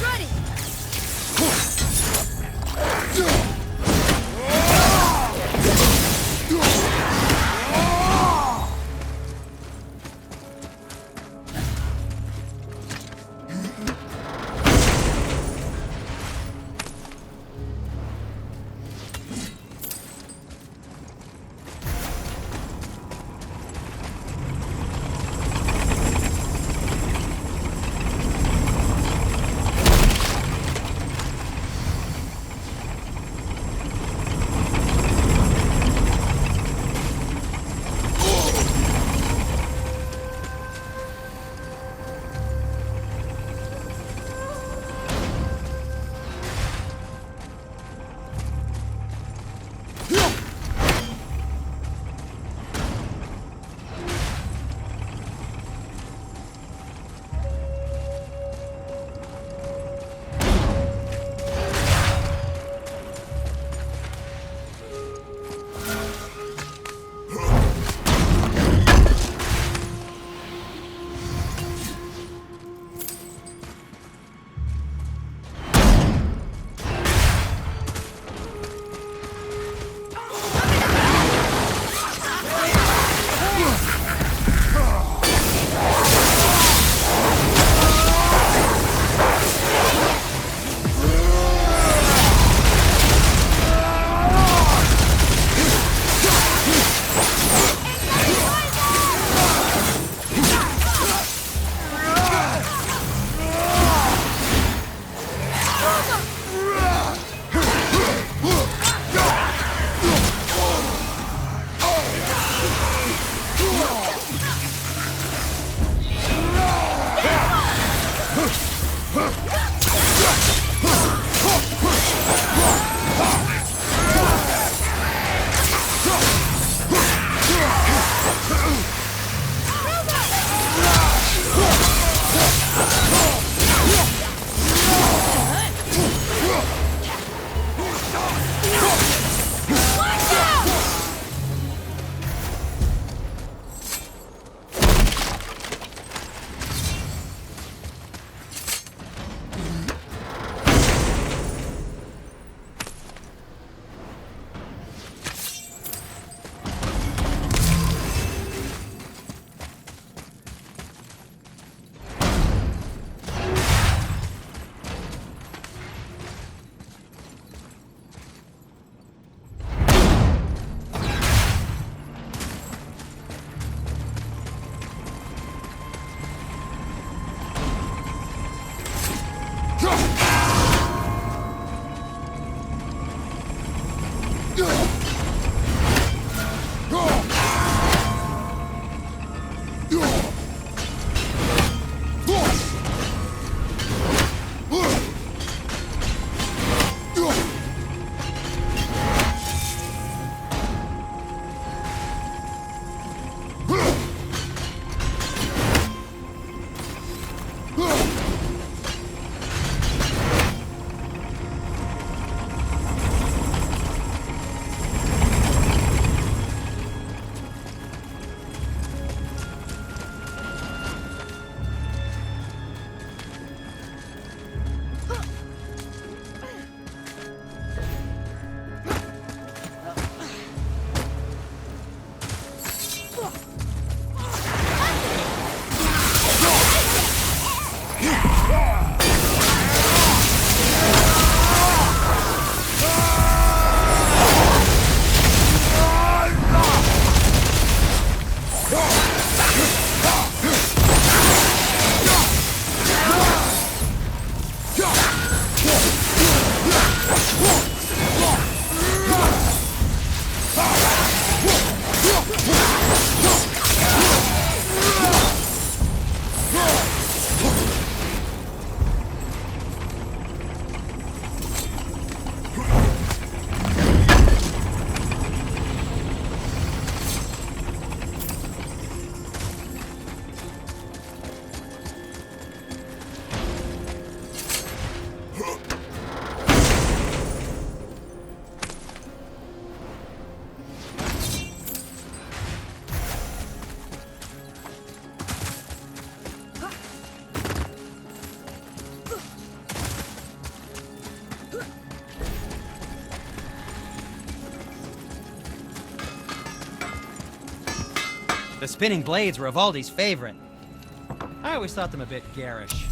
Ready! The spinning blades were Evaldi's favorite. I always thought them a bit garish.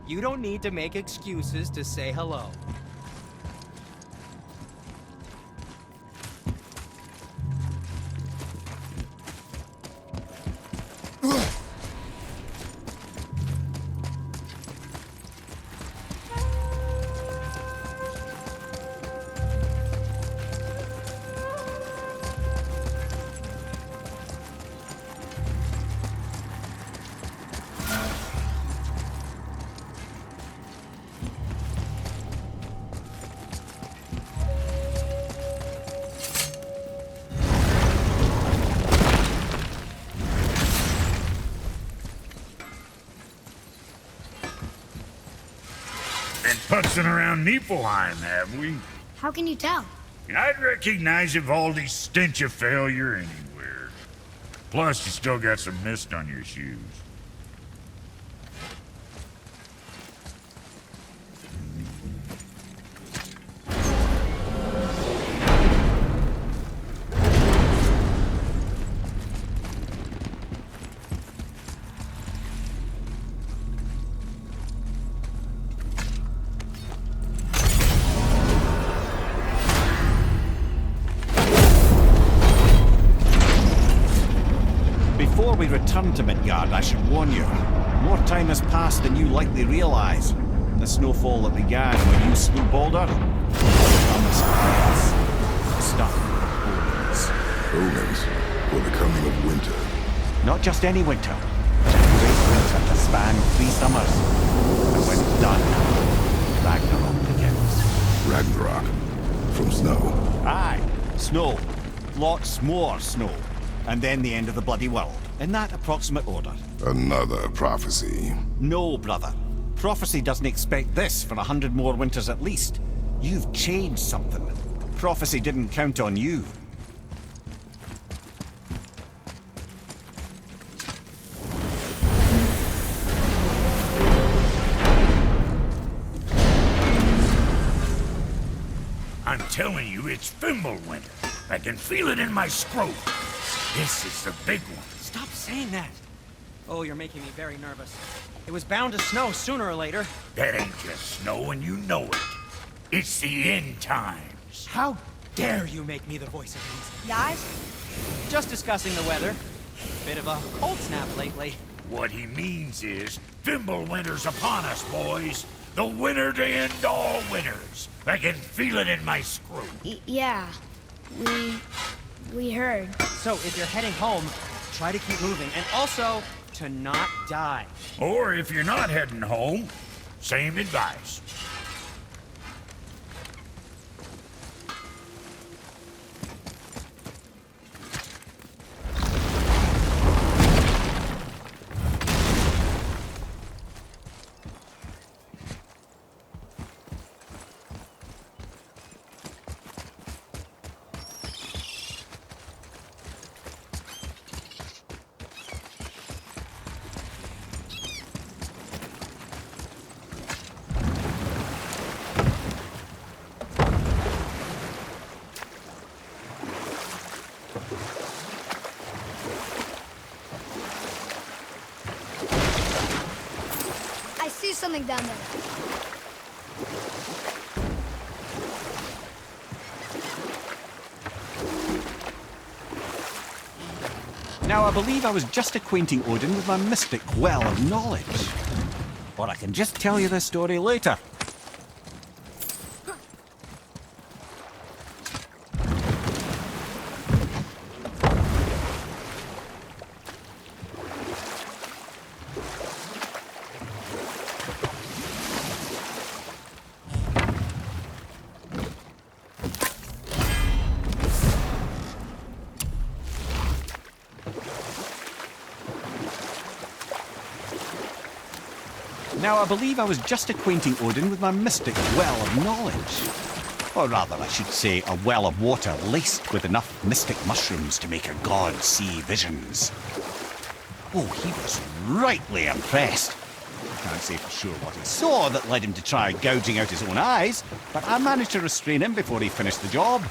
You don't need to make excuses to say hello. Putzing around Niflheim, have we? How can you tell? I'd recognize Evaldi's stench of failure anywhere. Plus, you still got some mist on your shoes. Before we return to Midgard, I should warn you. More time has passed than you likely realize. The snowfall that began when you slew Baldur comes chaos. Stuff omens. Omens for the coming of winter. Not just any winter. But a great winter to span 3 summers. And when it's done, Ragnarok begins. Ragnarok. From snow. Aye, snow. Lots more snow. And then the end of the bloody world. In that approximate order. Another prophecy. No, brother. Prophecy doesn't expect this for 100 more winters at least. You've changed something. Prophecy didn't count on you. I'm telling you, it's Fimbulwinter. I can feel it in my scrotum. This is the big one. Stop saying that. Oh, you're making me very nervous. It was bound to snow sooner or later. That ain't just snow, and you know it. It's the end times. How dare you make me the voice of reason? Guys? Just discussing the weather. Bit of a cold snap lately. What he means is, Fimbulwinter's upon us, boys. The winter to end all winters. I can feel it in my scrotum. Yeah. We heard. So, if you're heading home, try to keep moving, and also to not die. Or if you're not heading home, same advice. I see something down there. Now, I believe I was just acquainting Odin with my mystic well of knowledge. Or I can just tell you this story later. Now, I believe I was just acquainting Odin with my mystic well of knowledge. Or rather, I should say, a well of water laced with enough mystic mushrooms to make a god see visions. Oh, he was rightly impressed. I can't say for sure what he saw that led him to try gouging out his own eyes, but I managed to restrain him before he finished the job.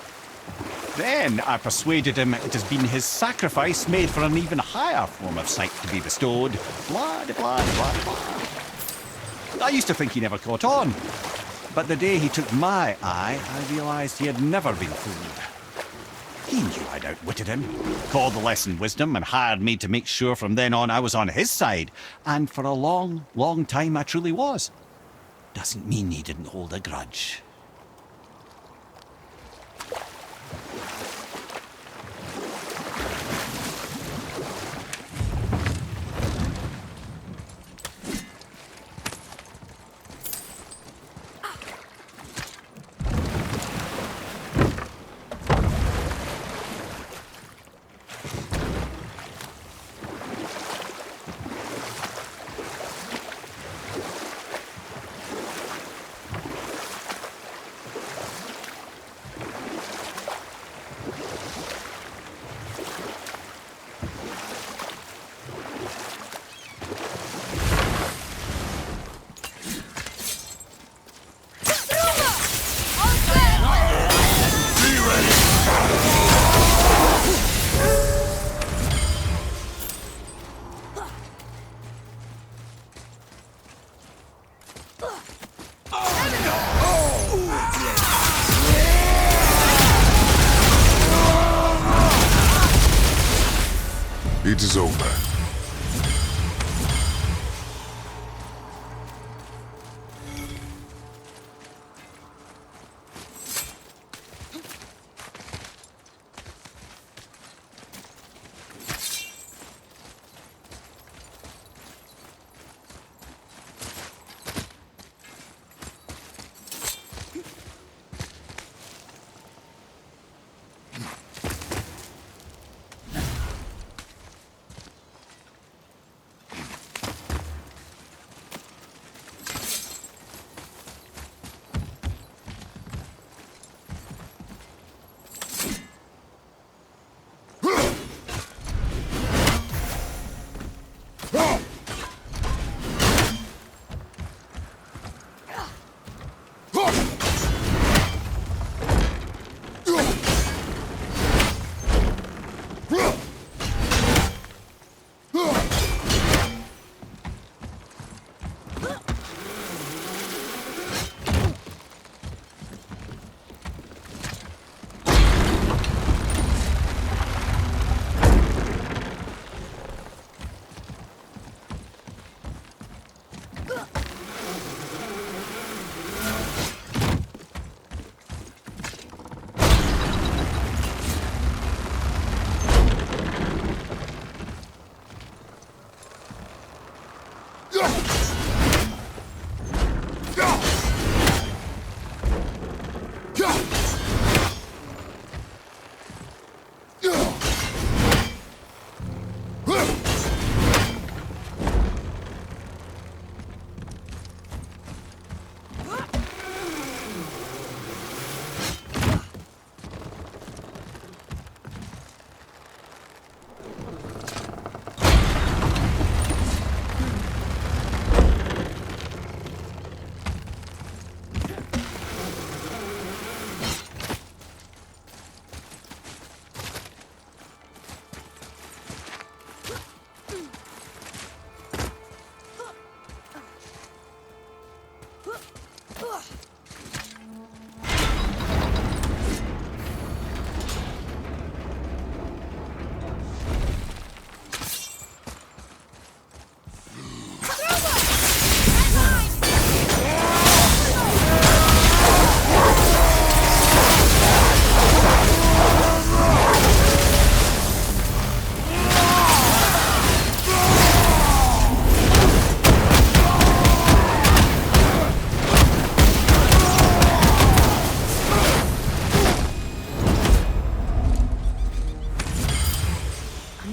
Then I persuaded him it has been his sacrifice made for an even higher form of sight to be bestowed. Blah, de blah, de blah, de blah. I used to think he never caught on, but the day he took my eye, I realised he had never been fooled. He knew I'd outwitted him, called the lesson wisdom, and hired me to make sure from then on I was on his side. And for a long, long time I truly was. Doesn't mean he didn't hold a grudge. It is over.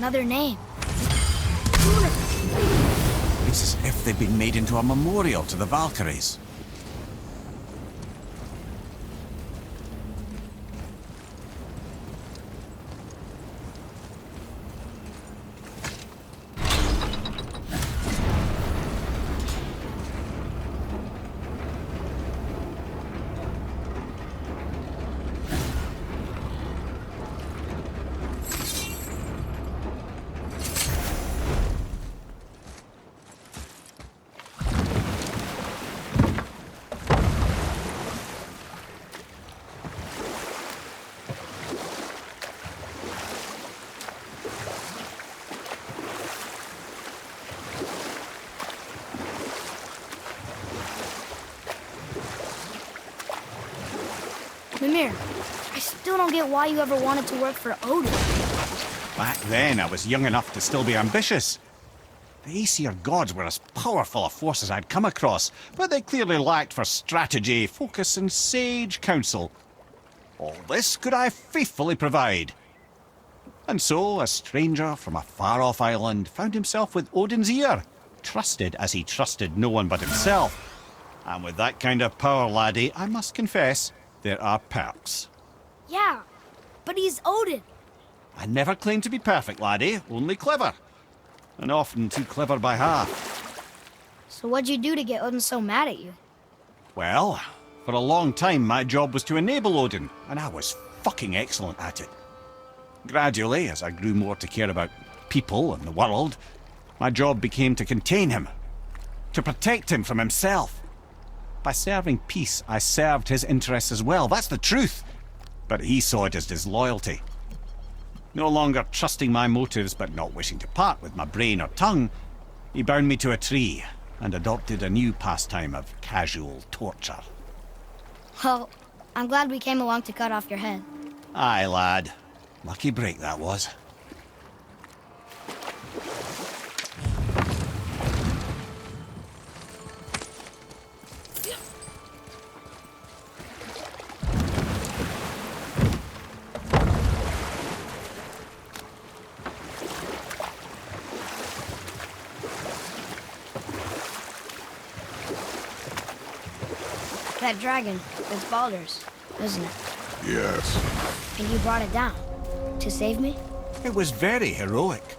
Another name. It's as if they've been made into a memorial to the Valkyries. Mimir, I still don't get why you ever wanted to work for Odin. Back then, I was young enough to still be ambitious. The Aesir gods were as powerful a force as I'd come across, but they clearly lacked for strategy, focus, and sage counsel. All this could I faithfully provide. And so, a stranger from a far-off island found himself with Odin's ear, trusted as he trusted no one but himself. And with that kind of power, laddie, I must confess, there are perks. Yeah, but he's Odin. I never claimed to be perfect, laddie, only clever. And often too clever by half. So what'd you do to get Odin so mad at you? Well, for a long time my job was to enable Odin, and I was fucking excellent at it. Gradually, as I grew more to care about people and the world, my job became to contain him, to protect him from himself. By serving peace, I served his interests as well, that's the truth. But he saw it as disloyalty. No longer trusting my motives, but not wishing to part with my brain or tongue, he bound me to a tree and adopted a new pastime of casual torture. Well, I'm glad we came along to cut off your head. Aye, lad. Lucky break that was. That dragon, it's Baldur's, isn't it? Yes. And you brought it down to save me? It was very heroic.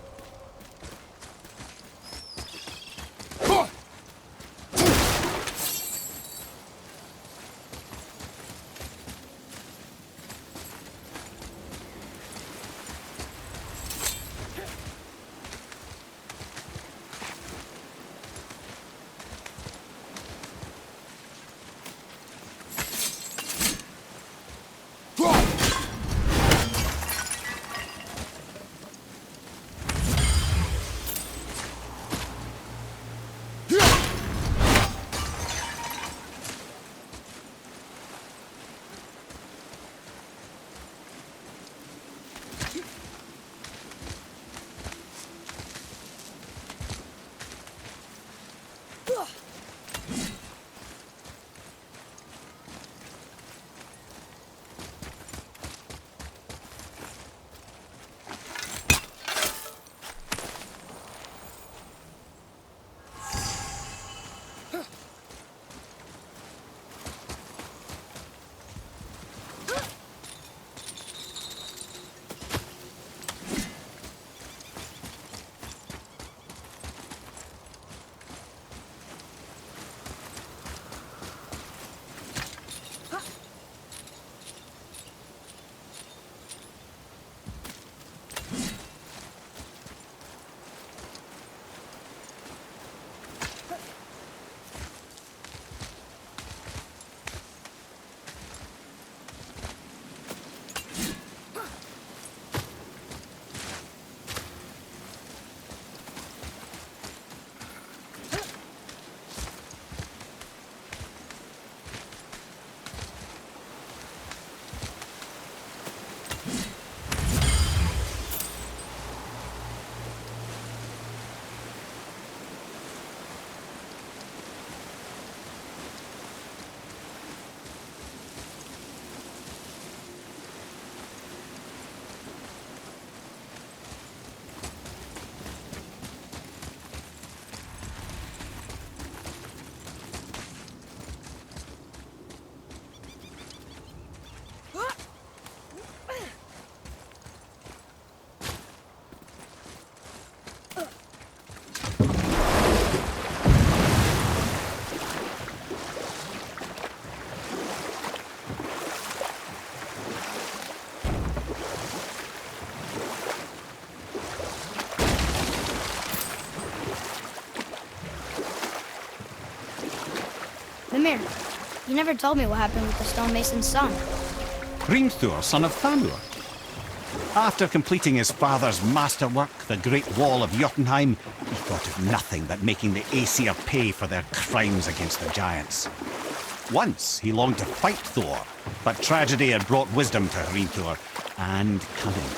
Mimir, you never told me what happened with the stonemason's son. Hrimthur, son of Thamur. After completing his father's masterwork, the Great Wall of Jotunheim, he thought of nothing but making the Aesir pay for their crimes against the giants. Once he longed to fight Thor, but tragedy had brought wisdom to Hrimthur and cunning.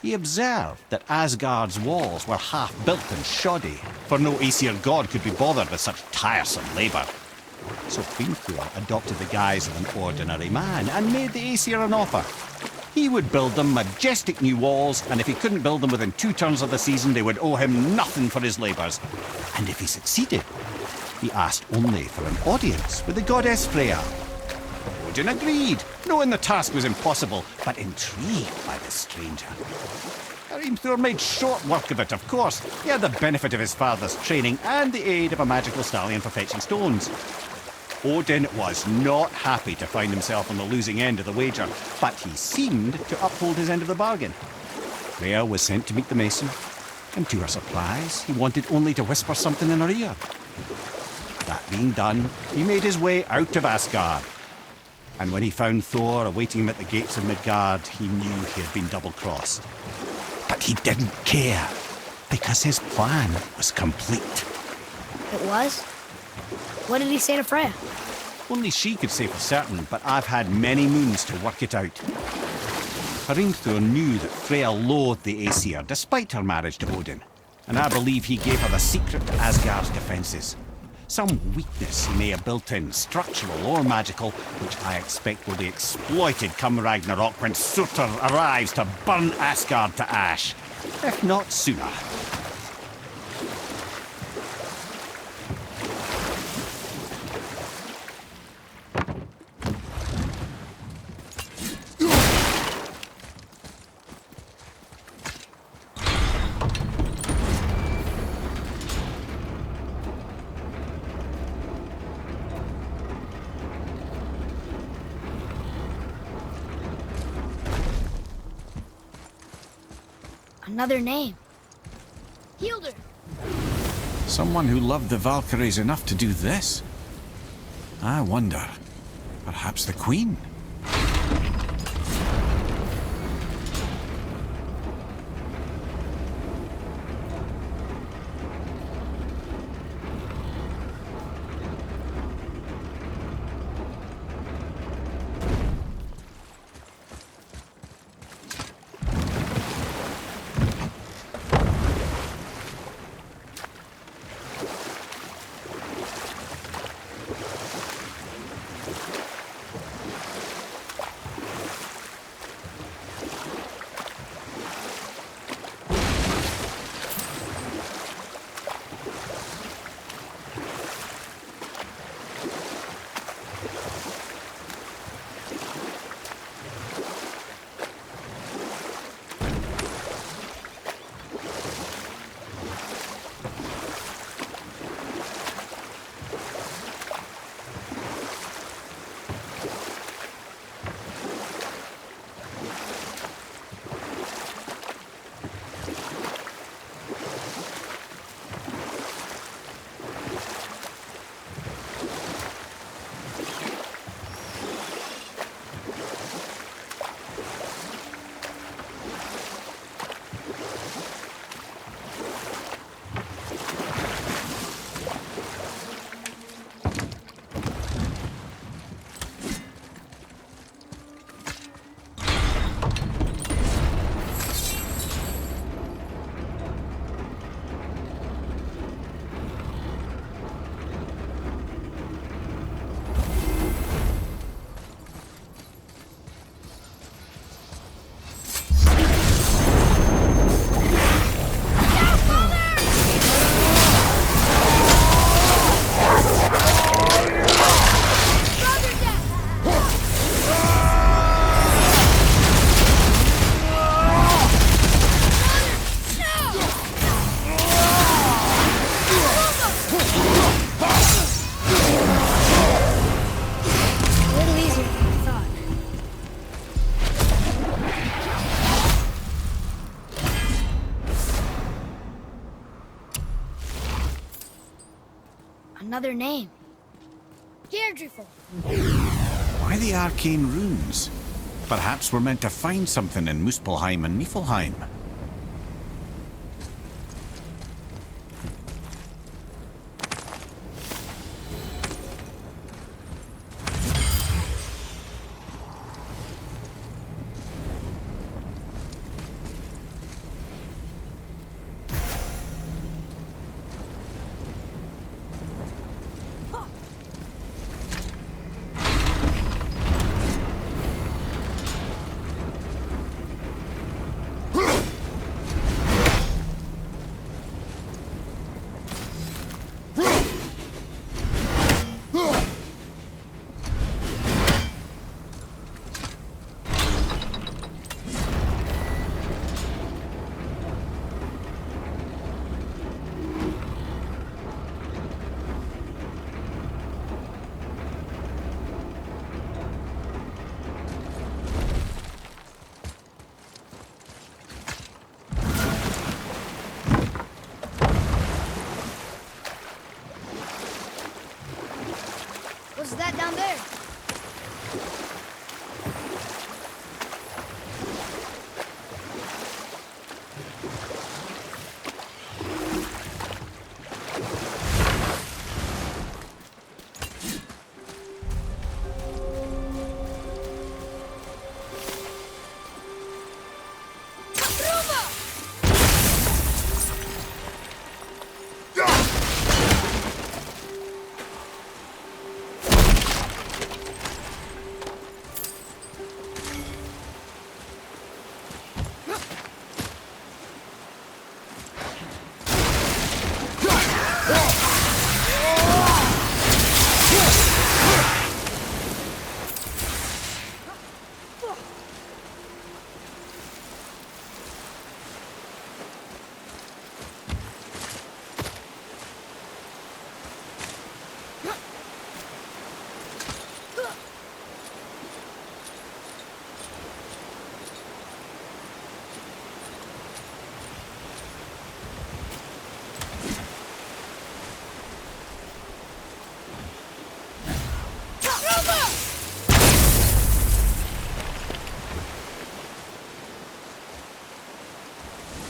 He observed that Asgard's walls were half-built and shoddy, for no Aesir god could be bothered with such tiresome labour. So Hrimthur adopted the guise of an ordinary man and made the Aesir an offer. He would build them majestic new walls, and if he couldn't build them within 2 turns of the season, they would owe him nothing for his labours. And if he succeeded, he asked only for an audience with the goddess Freya. Odin agreed, knowing the task was impossible, but intrigued by the stranger. Hrimthur made short work of it, of course. He had the benefit of his father's training and the aid of a magical stallion for fetching stones. Odin was not happy to find himself on the losing end of the wager, but he seemed to uphold his end of the bargain. Freya was sent to meet the mason, and to her surprise, he wanted only to whisper something in her ear. That being done, he made his way out of Asgard. And when he found Thor awaiting him at the gates of Midgard, he knew he had been double-crossed. But he didn't care, because his plan was complete. It was? What did he say to Freya? Only she could say for certain, but I've had many moons to work it out. Hrimthur knew that Freya loathed the Aesir, despite her marriage to Odin, and I believe he gave her the secret to Asgard's defences. Some weakness he may have built in, structural or magical, which I expect will be exploited come Ragnarok when Surtur arrives to burn Asgard to ash. If not sooner. Another name. Hildur. Someone who loved the Valkyries enough to do this? I wonder. Perhaps the Queen? Another name. Here, Drifle. Why the arcane runes? Perhaps we're meant to find something in Muspelheim and Niflheim. What's that down there?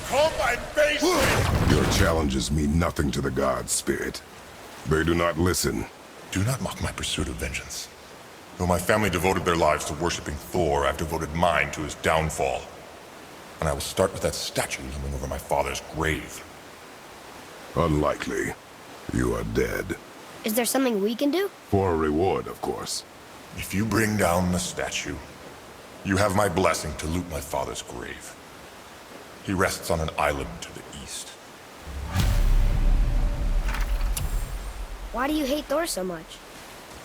Come and face me! Your challenges mean nothing to the gods, Spirit. They do not listen. Do not mock my pursuit of vengeance. Though my family devoted their lives to worshipping Thor, I've devoted mine to his downfall. And I will start with that statue looming over my father's grave. Unlikely. You are dead. Is there something we can do? For a reward, of course. If you bring down the statue, you have my blessing to loot my father's grave. He rests on an island to the east. Why do you hate Thor so much?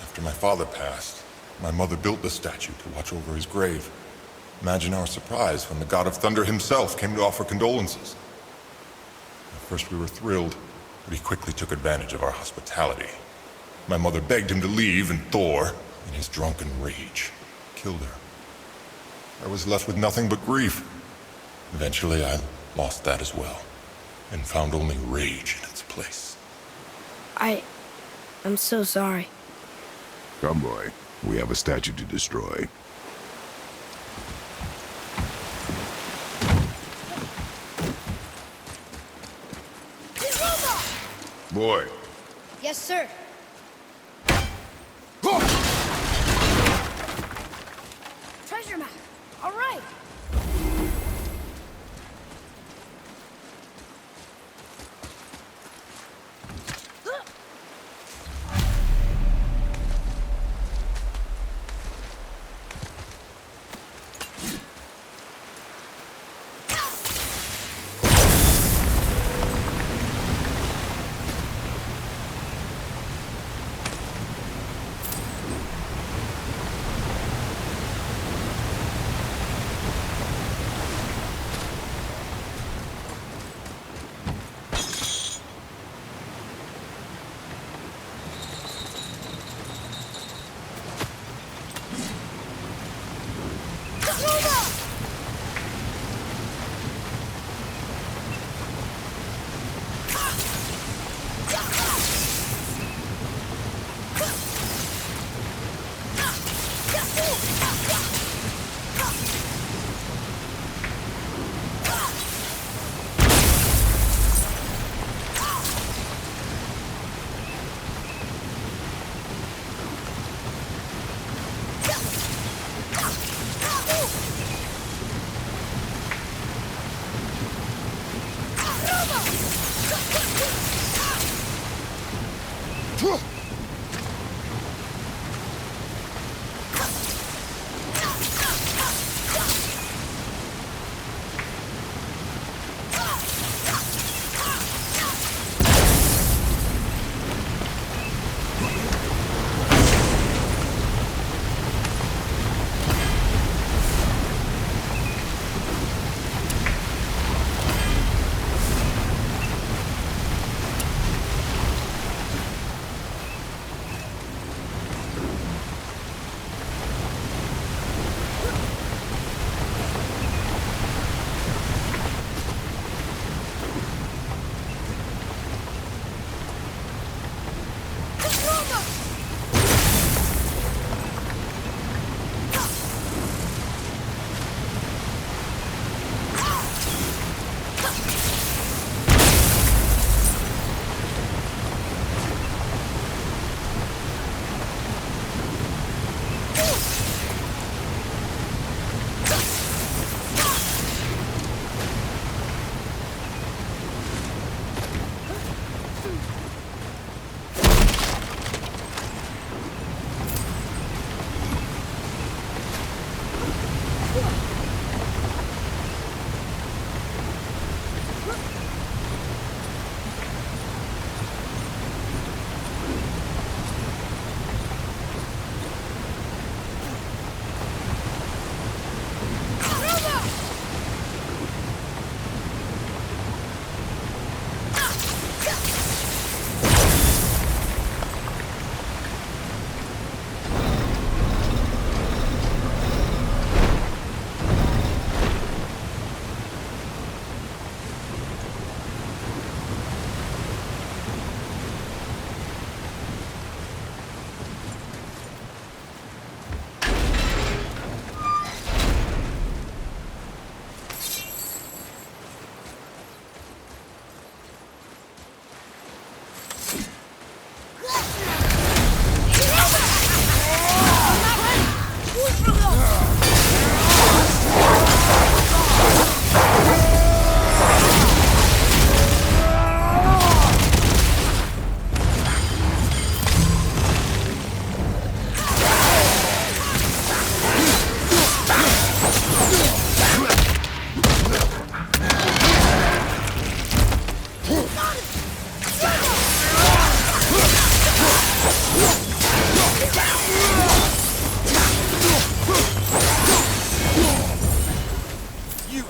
After my father passed, my mother built the statue to watch over his grave. Imagine our surprise when the god of thunder himself came to offer condolences. At first we were thrilled, but he quickly took advantage of our hospitality. My mother begged him to leave, and Thor, in his drunken rage, killed her. I was left with nothing but grief. Eventually I lost that as well, and found only rage in its place. I'm so sorry. Come, boy. We have a statue to destroy. Boy. Yes, sir. Treasure map. All right.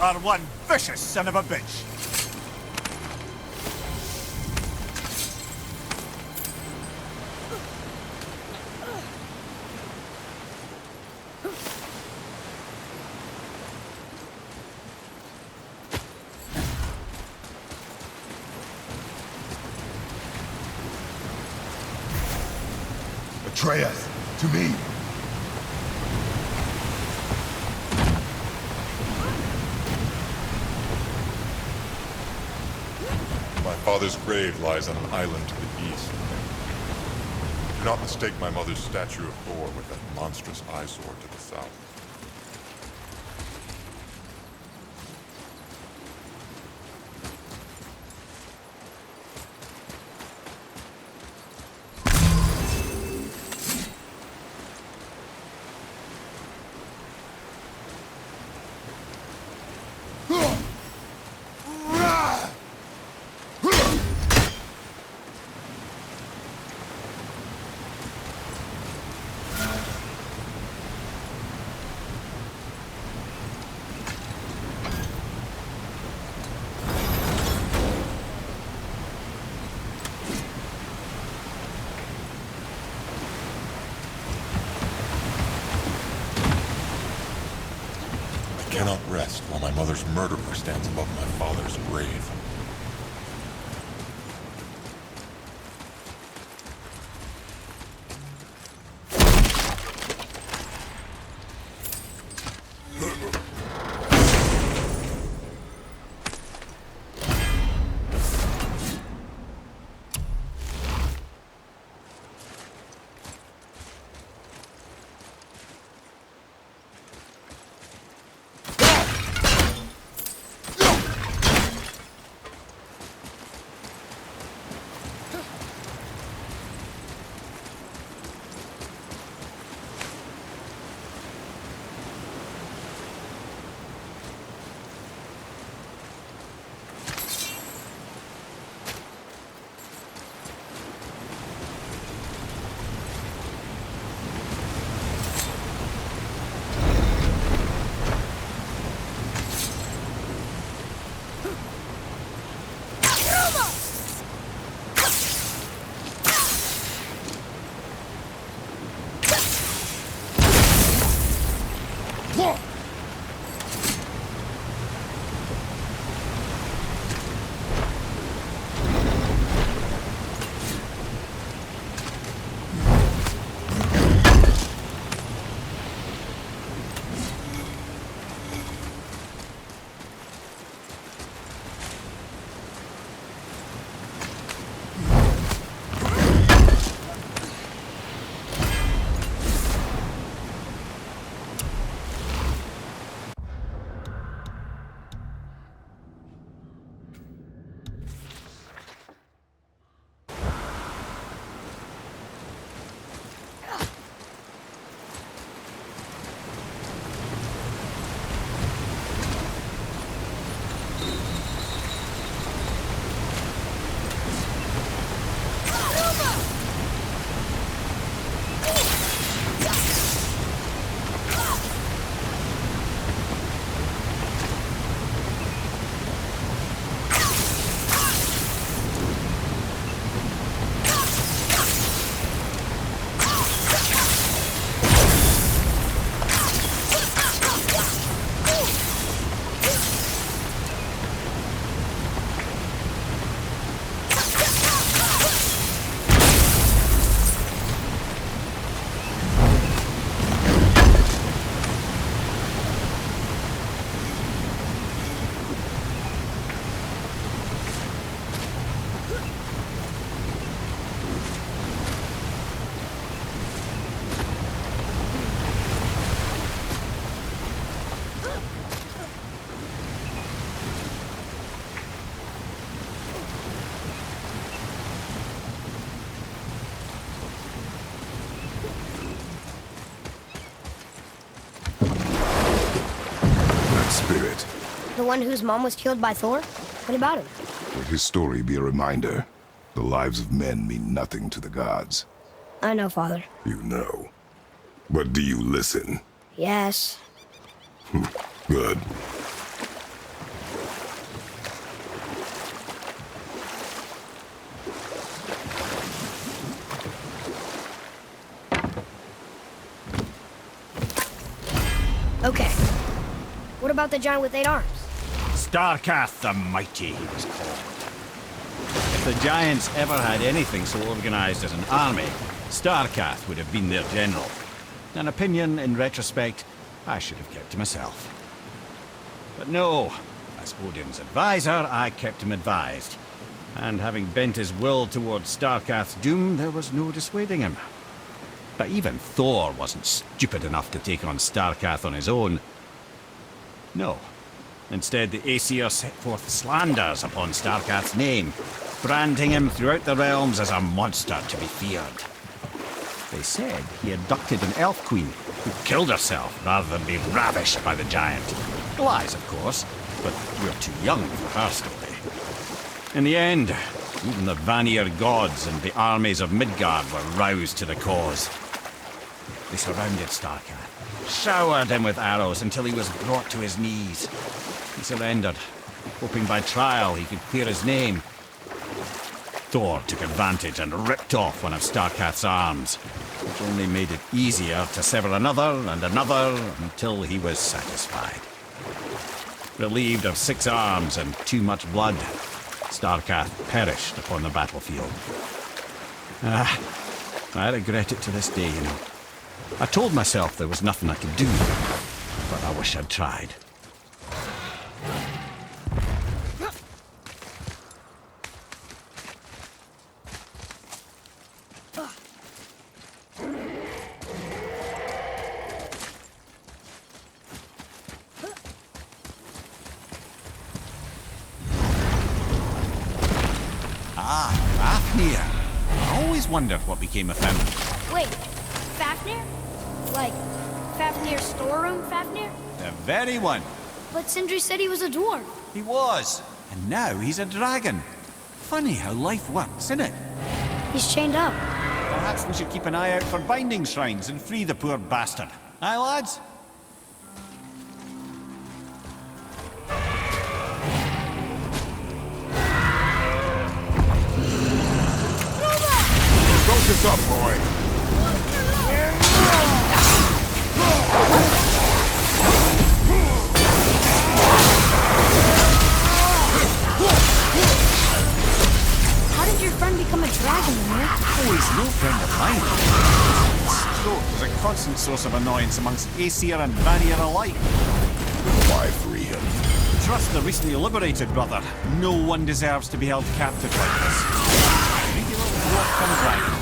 are one vicious son of a bitch. Atreus, to me. My father's grave lies on an island to the east. Do not mistake my mother's statue of Thor with that monstrous eyesore to the south. I cannot rest while my mother's murderer stands above my father's grave. The one whose mom was killed by Thor? What about him? Let his story be a reminder. The lives of men mean nothing to the gods. I know, Father. You know. But do you listen? Yes. Good. Okay. What about the giant with 8 arms? Starkath the Mighty, he was called. If the Giants ever had anything so organized as an army, Starkath would have been their general. An opinion, in retrospect, I should have kept to myself. But no, as Odin's advisor, I kept him advised. And having bent his will towards Starkath's doom, there was no dissuading him. But even Thor wasn't stupid enough to take on Starkath on his own. No. Instead, the Aesir set forth slanders upon Starkath's name, branding him throughout the realms as a monster to be feared. They said he abducted an elf queen who killed herself rather than be ravished by the giant. Lies, of course, but we're too young for her story. In the end, even the Vanir gods and the armies of Midgard were roused to the cause. They surrounded Starkath, showered him with arrows until he was brought to his knees. He surrendered, hoping by trial he could clear his name. Thor took advantage and ripped off one of Starkath's arms, which only made it easier to sever another and another until he was satisfied. Relieved of 6 arms and too much blood, Starkath perished upon the battlefield. I regret it to this day, you know. I told myself there was nothing I could do, but I wish I'd tried. Fafnir. I always wondered what became of him. Wait, Fafnir? Like, Fafnir's storeroom Fafnir? The very one. But Sindri said he was a dwarf. He was. And now he's a dragon. Funny how life works, isn't it? He's chained up. Perhaps we should keep an eye out for binding shrines and free the poor bastard. Aye, lads? Focus up, boy. How did your friend become a dragon, Ymir? Oh, he's no friend of mine. Stroke is a constant source of annoyance amongst Aesir and Vanir alike. Why free him? Trust the recently liberated brother. No one deserves to be held captive like this. Greedy little dwarf come dragon.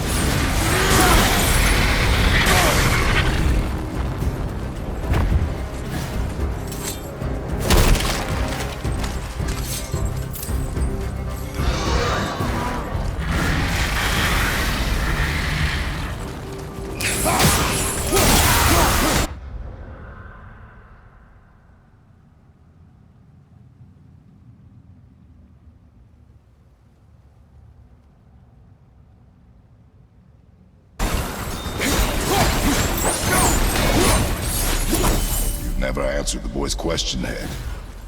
Never answered the boy's question, Head.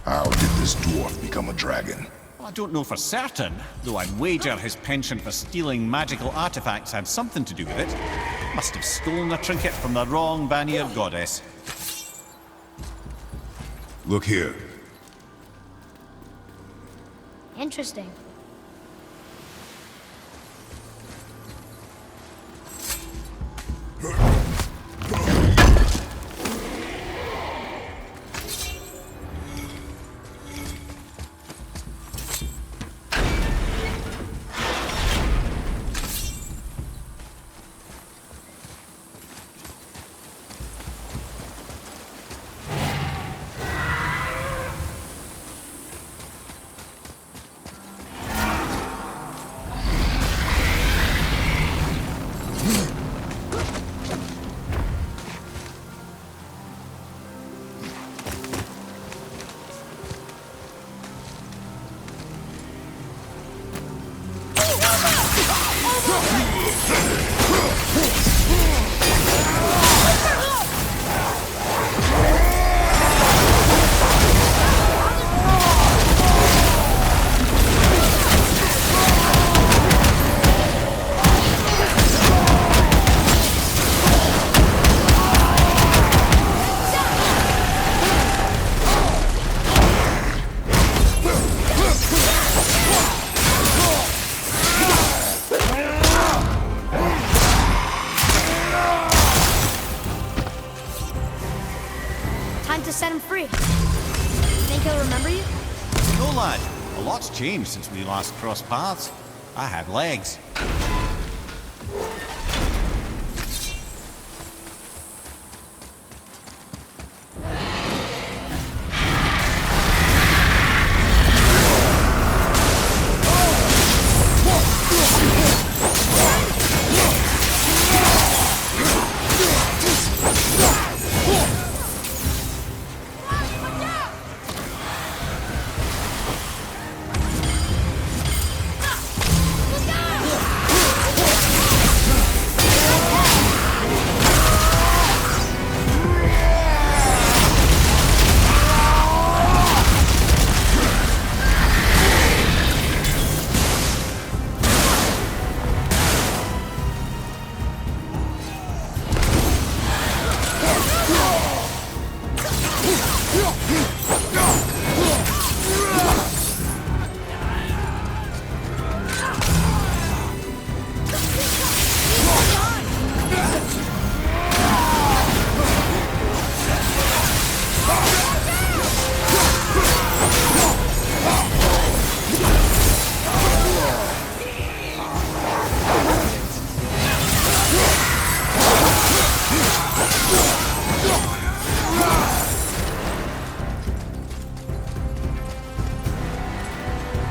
How did this dwarf become a dragon? Well, I don't know for certain, though I'd wager his penchant for stealing magical artifacts had something to do with it. Must have stolen a trinket from the wrong Vanir goddess. Look here. Interesting. to set him free. Think he'll remember you? No, lad. A lot's changed since we last crossed paths. I had legs.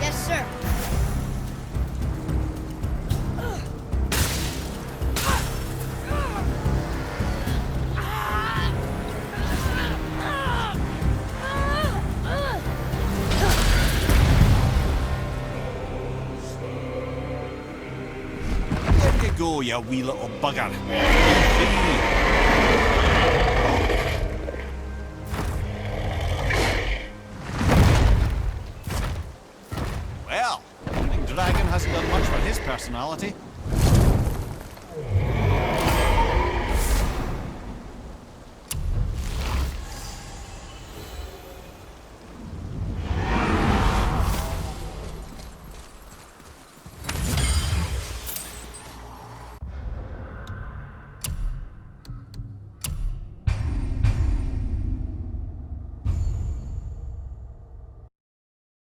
Yes, sir. There you go, you wee little bugger. Well, I think Dragon hasn't done much for his personality.